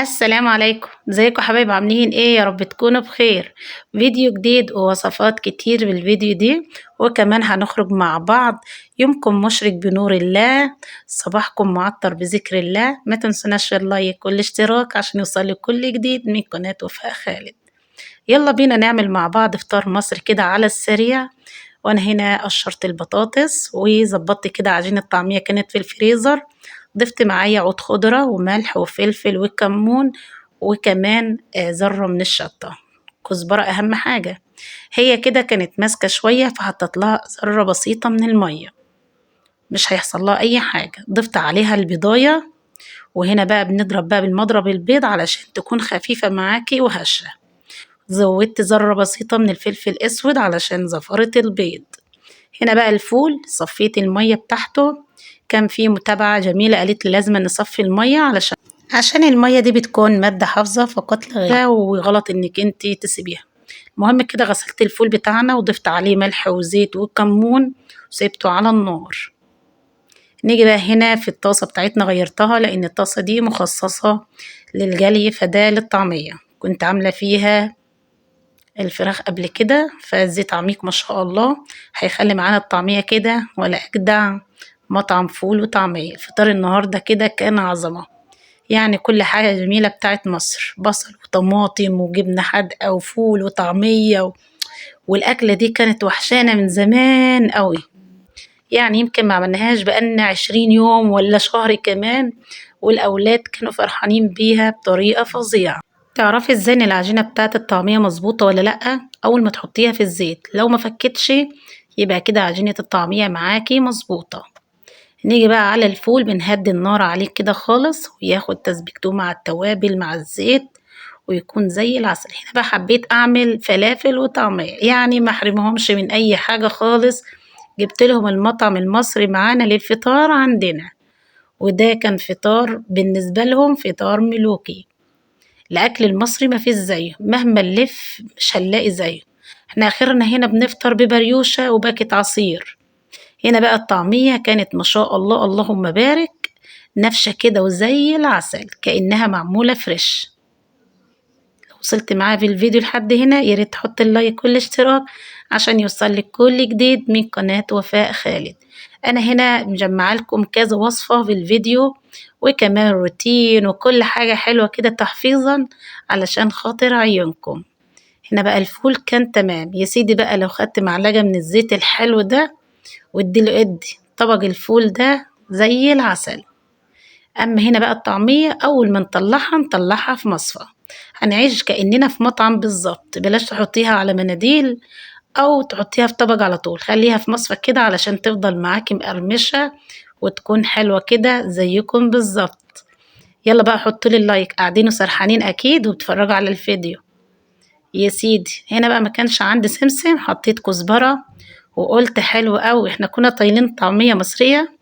السلام عليكم، ازيكم يا حبايبي؟ عاملين ايه؟ يا رب تكونوا بخير. فيديو جديد ووصفات كتير بالفيديو دي، وكمان هنخرج مع بعض. يومكم مشرق بنور الله، صباحكم معطر بذكر الله. ما تنسوناش اللايك والاشتراك عشان يوصل كل جديد من قناة وفاء خالد. يلا بينا نعمل مع بعض فطار مصر كده على السريع. وانا هنا قشرت البطاطس وظبطت كده عجينة الطعمية، كانت في الفريزر. ضفت معايا عود خضرة وملح وفلفل وكمون، وكمان ذرة من الشطة. كزبرة أهم حاجة. هي كده كانت ماسكة شوية، فحطت لها ذرة بسيطة من المية، مش هيحصل لها أي حاجة. ضفت عليها البيضاية، وهنا بقى بنضرب بقى بالمضرب البيض علشان تكون خفيفة معاكي وهشة. زودت ذرة بسيطة من الفلفل الأسود علشان زفرة البيض. هنا بقى الفول صفيت المية بتاعته. كان في متابعة جميلة قالت لي لازم نصفي المية عشان المية دي بتكون مادة حافظة فقط لا غير، وغلط انك انتي تسيبيها. المهم كده غسلت الفول بتاعنا وضفت عليه ملح وزيت وكمون وسيبته على النار. نيجي بقى هنا في الطاسة بتاعتنا، غيرتها لان الطاسة دي مخصصة للجلي فده للطعمية. كنت عاملة فيها الفراخ قبل كده، فالزيت عميق ما شاء الله، هيخلي معانا الطعمية كده ولا أجدع مطعم فول وطعمية. فطار النهاردة كده كان عظمة، يعني كل حاجة جميلة بتاعت مصر، بصل وطماطم وجبنة حادقة وفول وطعمية والأكلة دي كانت وحشانة من زمان قوي. يعني يمكن ما عملناهاش بقالنا 20 يوم ولا شهر كمان، والأولاد كانوا فرحانين بيها بطريقة فظيعة. تعرفي ازاي ان العجينة بتاعت الطعمية مظبوطة ولا لأ؟ أول ما تحطيها في الزيت لو ما فكتش يبقى كده عجينة الطعمية معاكي مظبوطة. نيجي بقى على الفول، بنهدي النار عليه كده خالص وياخد تسبيكته مع التوابل مع الزيت ويكون زي العسل. هنا بقى حبيت أعمل فلافل وطعمية، يعني ما احرمهمش من أي حاجة خالص. جبت لهم المطعم المصري معانا للفطار عندنا، وده كان فطار بالنسبة لهم فطار ملوكي. الأكل المصري ما فيش زيه، مهما نلف مش هنلاقي زيه. احنا آخرنا هنا بنفطر ببريوشة وباكت عصير. هنا بقى الطعمية كانت ما شاء الله اللهم بارك، نفشة كده وزي العسل كأنها معمولة فريش. لو وصلت معايا في الفيديو لحد هنا ياريت تحط اللايك والاشتراك عشان يوصلك كل جديد من قناة وفاء خالد. أنا هنا مجمعة لكم كذا وصفة في الفيديو، وكمان روتين وكل حاجة حلوة كده تحفيظا علشان خاطر عيونكم. هنا بقى الفول كان تمام يا سيدي. بقى لو خدت معلقة من الزيت الحلو ده واديله ادي طبق الفول ده زي العسل. اما هنا بقى الطعمية اول ما نطلعها في مصفى، هنعيش كأننا في مطعم بالظبط. بلاش تحطيها على مناديل او تحطيها في طبق على طول، خليها في مصفى كده علشان تفضل معاكي مقرمشة وتكون حلوة كده زيكم بالظبط. يلا بقى حطوا لي اللايك، قاعدين وسرحانين اكيد وبتفرجوا على الفيديو يا سيدي. هنا بقى ما كانش عندي سمسم، حطيت كزبرة وقلت حلو قوي. احنا كنا طايلين طعمية مصرية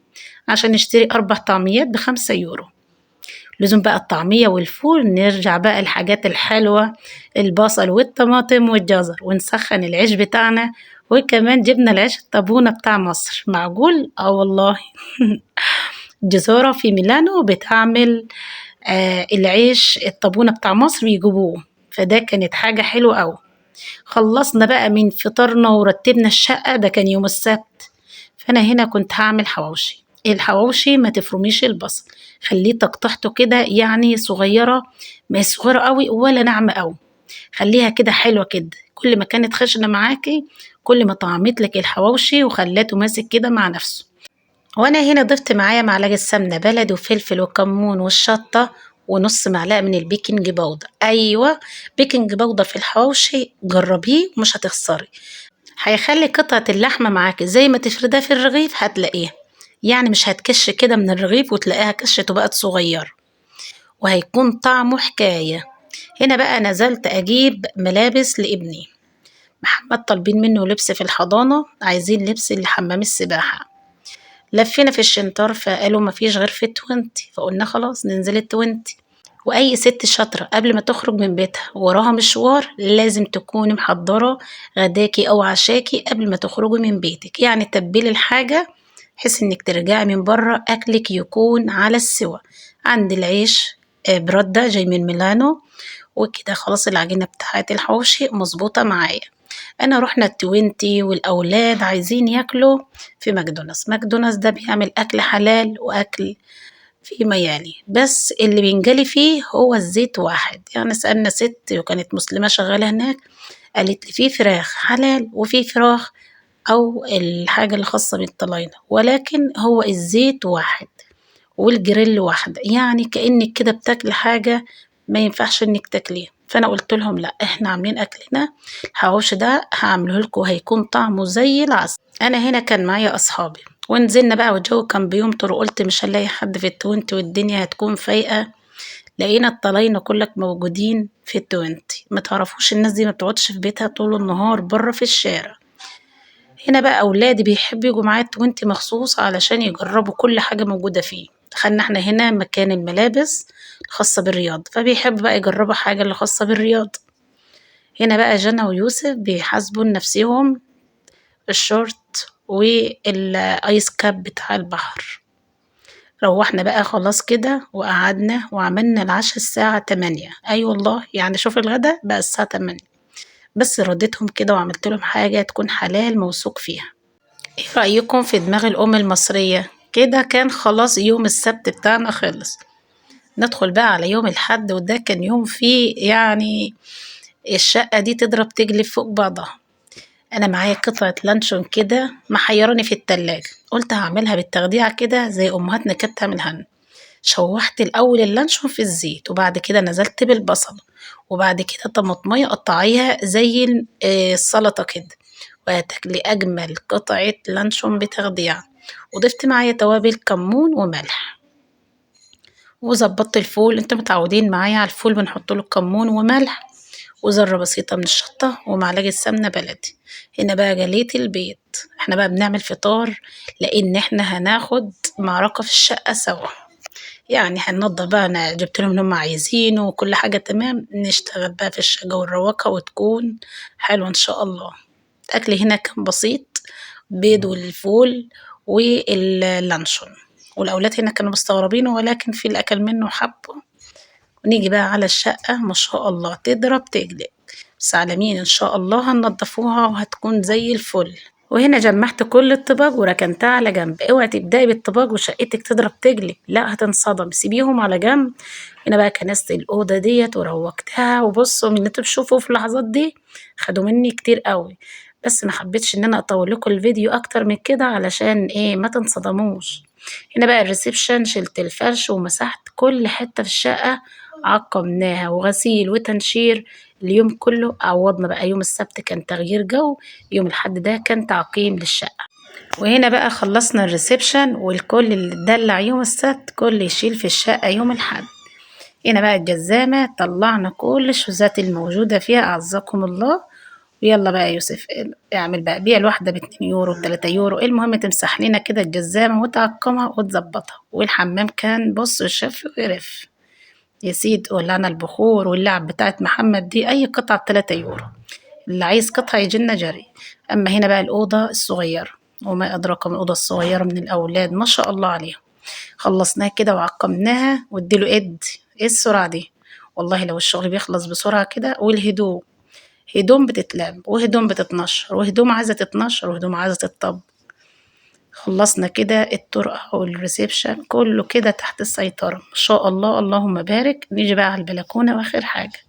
عشان نشتري 4 طعميات ب5 يورو. لازم بقى الطعمية والفول نرجع بقى الحاجات الحلوة، البصل والطماطم والجزر، ونسخن العيش بتاعنا. وكمان جبنا العيش الطابونة بتاع مصر معقول، والله. جزارة في ميلانو بتعمل العيش الطابونة بتاع مصر بيجيبوه، فده كانت حاجة حلوة أوي. خلصنا بقى من فطارنا ورتبنا الشقة، ده كان يوم السبت. فأنا هنا كنت هعمل حواوشي. الحواوشي ما تفرميش البصل، خليه تقطعته كده يعني صغيرة، ما هي صغيرة قوي ولا ناعمة قوي. خليها كده حلوة كده، كل ما كانت خشنة معاكي كل ما طعمت لك الحواوشي وخلاته ماسك كده مع نفسه. وانا هنا ضفت معايا معلقة سمنة بلدي وفلفل وكمون والشطة ونص معلقة من البيكنج باودر. ايوه، بيكنج باودر في الحواوشي جربيه مش هتخسري، هيخلي قطعة اللحمة معاكي زي ما تفردها في الرغيف هتلاقيها، يعني مش هتكش كده من الرغيف وتلاقيها كشت وبقت صغيرة، وهيكون طعمه حكاية. هنا بقى نزلت اجيب ملابس لابني محمد، طالبين منه لبس في الحضانة، عايزين لبس لحمام السباحة. لفينا في الشنطار فقالوا مفيش غير في 20، فقلنا خلاص ننزل 20. واي ست شاطرة قبل ما تخرج من بيتها وراها مشوار لازم تكوني محضرة غداكي او عشاكي قبل ما تخرجي من بيتك، يعني تبلي الحاجة بحيث انك ترجعي من بره اكلك يكون على السوا. عندي العيش برده جاي من ميلانو. وكده خلاص العجينة بتاعت الحواوشي مظبوطة معايا. انا رحنا التوينتي والاولاد عايزين ياكلوا في ماكدونالدز ده بيعمل اكل حلال واكل فيما يلي، بس اللي بينجلي فيه هو الزيت واحد. يعني سألنا ست وكانت مسلمة شغالة هناك، قالت لي في فراخ حلال وفي فراخ أو الحاجة اللي خاصة بالطلاينة، ولكن هو الزيت واحد والجريل واحدة، يعني كأنك كده بتاكل حاجة ما ينفعش انك تاكليه. فانا قلت لهم لا، احنا عاملين اكلنا الحواوشي ده هعمله لكم هيكون طعمه زي العسل. انا هنا كان معايا اصحابي ونزلنا بقى والجو كان بيمطر، وقلت مش هنلاقي حد في التوينتي والدنيا هتكون فايقة. لقينا الطلاينة كلك موجودين في التوينتي. ما تعرفوش الناس دي ما بتقعدش في بيتها طول النهار بره في الشارع. هنا بقى أولادي بيحبوا يجوا معايا التوينتي مخصوص علشان يجربوا كل حاجة موجودة فيه. دخلنا احنا هنا مكان الملابس الخاصة بالرياض، فبيحب بقى يجربوا حاجة اللي خاصة بالرياض. هنا بقى جنى ويوسف بيحاسبوا نفسهم الشورت والايس كاب بتاع البحر. روحنا بقى خلاص كده وقعدنا وعملنا العشاء الساعة 8. أي والله يعني شوف الغدا بقى الساعة 8، بس رديتهم كده وعملت لهم حاجة تكون حلال موثوق فيها. ايه رأيكم في دماغ الأم المصرية؟ كده كان خلاص يوم السبت بتاعنا خلص. ندخل بقى على يوم الحد، وده كان يوم فيه يعني الشقة دي تضرب تجلب فوق بعضها. أنا معايا قطعة لانشون كده محيراني في التلاجة، قلت هعملها بالتخديعة كده زي أمهاتنا كانت تعملها لنا. شوحت الأول اللانشون في الزيت، وبعد كده نزلت بالبصل، وبعد كده طماطمية قطعيها زي السلطة كده، وهتاكلي أجمل قطعة لانشون بتخديعة. وضفت معايا توابل كمون وملح، وظبطت الفول. انتوا متعودين معايا على الفول بنحط له كمون وملح وذرة بسيطة من الشطة ومعلقة سمنة بلدي. هنا بقى جليت البيض. احنا بقى بنعمل فطار لأن احنا هناخد معركة في الشقة سوا. يعني هننضف بقى، انا جبت لهم اللي هم عايزينه وكل حاجة تمام، نشتغل بقى في الشقة ونروقها وتكون حلوة ان شاء الله. الاكل هنا كان بسيط، بيض والفول واللانشون. والاولاد هنا كانوا مستغربينه، ولكن في اللي اكل منه حبه. ونيجي بقى على الشقة ما شاء الله تضرب تقلب، بس على مين ان شاء الله هننضفوها وهتكون زي الفل. وهنا جمعت كل الطباق وركنتها على جنب. اوعي تبدأي بالطباق وشقتك تضرب تقلب، لا هتنصدم، سيبيهم على جنب. هنا بقى كنست الأوضة ديت وروقتها، وبصوا من اللي انتوا بتشوفوا في اللحظات دي خدوا مني كتير قوي، بس ما حبيتش ان انا اطول لكم الفيديو اكتر من كده علشان ايه ما تنصدموش. هنا بقى الريسبشن، شلت الفرش ومسحت كل حتة في الشقة، عقمناها وغسيل وتنشير. اليوم كله عوضنا بقى، يوم السبت كان تغيير جو، يوم الحد ده كان تعقيم للشقة. وهنا بقى خلصنا الريسبشن، والكل اللي اتدلع يوم السبت كل يشيل في الشقة يوم الحد. هنا بقى الجزامة طلعنا كل الشوزات الموجودة فيها أعزكم الله. ويلا بقى يا يوسف اعمل بقى بيع الواحدة ب2 يورو ب3 يورو، المهم تمسح لنا كده الجزامة وتعقمها وتظبطها. والحمام كان بص شف ويرف يا سيد. ولعنا البخور واللعب بتاعت محمد دي أي قطعة ب3 يورو، اللي عايز قطعة يجينا جري. أما هنا بقى الأوضة الصغيرة، وما أدراك من الأوضة الصغيرة من الأولاد ما شاء الله عليهم. خلصناها كده وعقمناها واديله ايه السرعة دي؟ والله لو الشغل بيخلص بسرعة كده. والهدوم، هدوم بتتلم وهدوم بتتنشر وهدوم عايزة تتنشر وهدوم عايزة تتطب. خلصنا كده الطرقة والريسبشن كله كده تحت السيطرة ما شاء الله اللهم بارك. نيجي بقى على البلكونة واخر حاجة.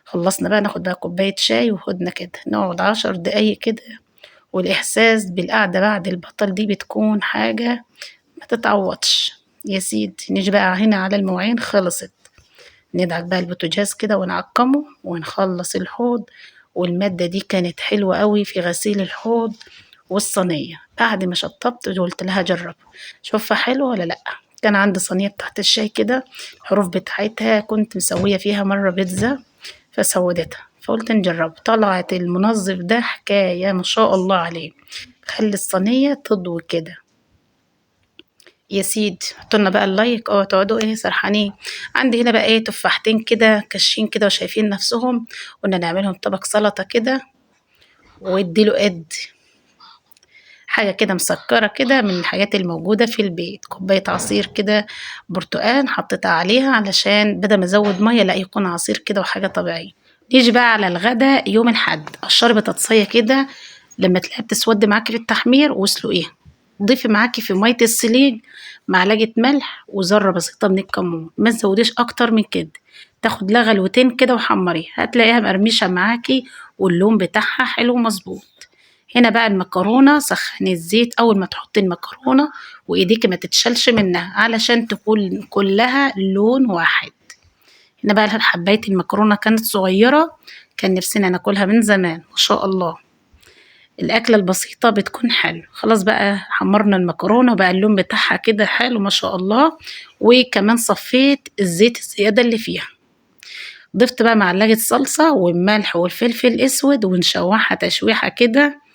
خلصنا بقى ناخد بقى كوباية شاي وهدنة كده، نقعد 10 دقايق كده. والإحساس بالقعدة بعد البطل دي بتكون حاجة ما تتعوضش يا سيدي. نيجي بقى هنا على المواعين خلصت، ندعك بقى البوتاجاز كده ونعقمه ونخلص الحوض. والمادة دي كانت حلوة قوي في غسيل الحوض والصينية. بعد ما شطبت قلت لها جرب شوفها حلوة ولا لأ. كان عندي صينية بتاعت الشاي كده، الحروف بتاعتها كنت مسوية فيها مرة بيتزا فسودتها، فقلت نجرب. طلعت المنظف ده حكاية ما شاء الله عليه، خلي الصينية تضوي كده يا سيدي. حطولنا بقى اللايك، تقعدوا ايه سرحانين. عندي هنا بقى ايه تفاحتين كده كاشين كده وشايفين نفسهم، قلنا نعملهم طبق سلطة كده واديله حاجة كده مسكرة كده من الحاجات الموجودة في البيت. كوباية عصير كده برتقال حطيتها عليها علشان بدل ما ازود مية لا يكون عصير كده وحاجة طبيعية. نيجي بقى على الغدا يوم الحد، قشري بطاطسية كده لما تلاقيها بتسود معاكي في التحمير واسلقيها. ضيفي معاكي في مية السليق معلقة ملح وذرة بسيطة من الكمون، ما تزوديش أكتر من كده. تاخد لها غلوتين كده وحمريها هتلاقيها مقرمشة معاكي واللون بتاعها حلو مظبوط. هنا بقى المكرونة، سخني الزيت أول ما تحطي المكرونة وإيديكي ما تتشالش منها علشان تكون كلها لون واحد. هنا بقى حباية المكرونة كانت صغيرة، كان نفسنا ناكلها من زمان ما شاء الله. الأكلة البسيطة بتكون حلو. خلاص بقى حمرنا المكرونة بقى اللون بتاعها كده حلو ما شاء الله، وكمان صفيت الزيت الزيادة اللي فيها. ضفت بقى معلقة صلصة والملح والفلفل الأسود ونشوحها تشويحة كده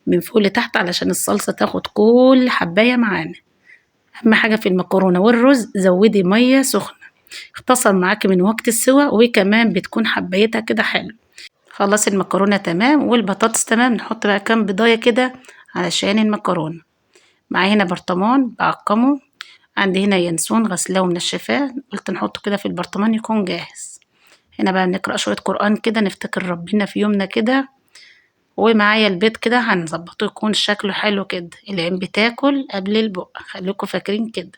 من فوق لتحت علشان الصلصة تاخد كل حباية معانا. أهم حاجة في المكرونة والرز زودي مية سخنة، اختصر معاكي من وقت السوا وكمان بتكون حبايتها كده حلو. خلاص المكرونة تمام والبطاطس تمام، نحط بقى كام بضاية كده علشان المكرونة. معايا هنا برطمان بعقمه، عندي هنا ينسون غسلاه ومنشفاه، قلت نحطه كده في البرطمان يكون جاهز. هنا بقى بنقرأ شوية قرآن كده نفتكر ربنا في يومنا كده. ومعايا البيض كده هنظبطه يكون شكله حلو كده، العين بتاكل قبل البق، خليكم فاكرين كده.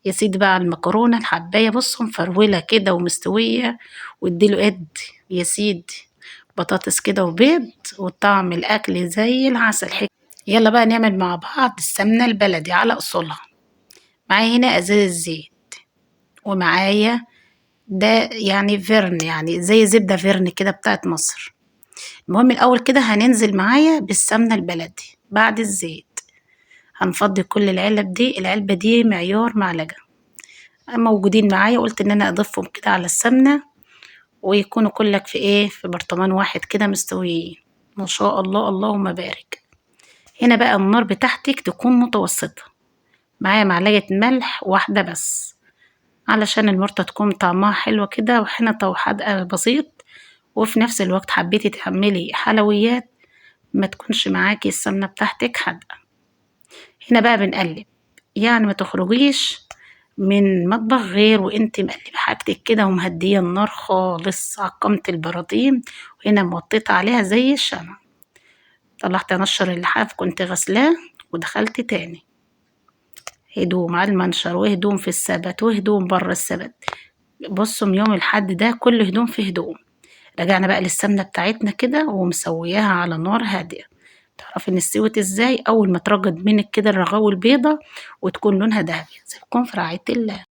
يا سيدي بقى على المكرونة الحباية بصوا مفرولة كده ومستوية واديله قد يا سيدي بطاطس كده وبيض وطعم الأكل زي العسل حكي. يلا بقى نعمل مع بعض السمنة البلدي على أصولها. معايا هنا أزاز زيت، ومعايا ده يعني فيرن يعني زي زبدة فيرن كده بتاعت مصر. المهم الأول كده هننزل معايا بالسمنة البلدي بعد الزيت. هنفضي كل العلب دي، العلبة دي معيار معلقة موجودين معايا، قلت ان انا اضيفهم كده على السمنة ويكونوا كلك في ايه في برطمان واحد كده مستويين ما شاء الله اللهم بارك. هنا بقى النار بتاعتك تكون متوسطة، معايا معلقة ملح واحدة بس علشان المرطة تكون طعمها حلوة كده وحنطة وحدقة بسيط، وفي نفس الوقت حبيتي تعملي حلويات ما تكونش معاكي السمنة بتاعتك حادقة. هنا بقى بنقلب، يعني ما تخرجيش من مطبخ غير وانت مقلبة حاجتك كده ومهدية النار خالص. عقمت البراطين وهنا موطيت عليها زي الشمع. طلعت انشر اللحاف كنت غسلاه ودخلت تاني، هدوم على المنشر وهدوم في السبت وهدوم بره السبت. بصوا من يوم الحد ده كل هدوم في هدوم. رجعنا بقى للسمنة بتاعتنا كده ومسوياها على نار هادية. تعرفي ان استوت ازاي؟ اول ما ترجد منك كده الرغاوي البيضة وتكون لونها دهبي زي تكون في رعاية الله.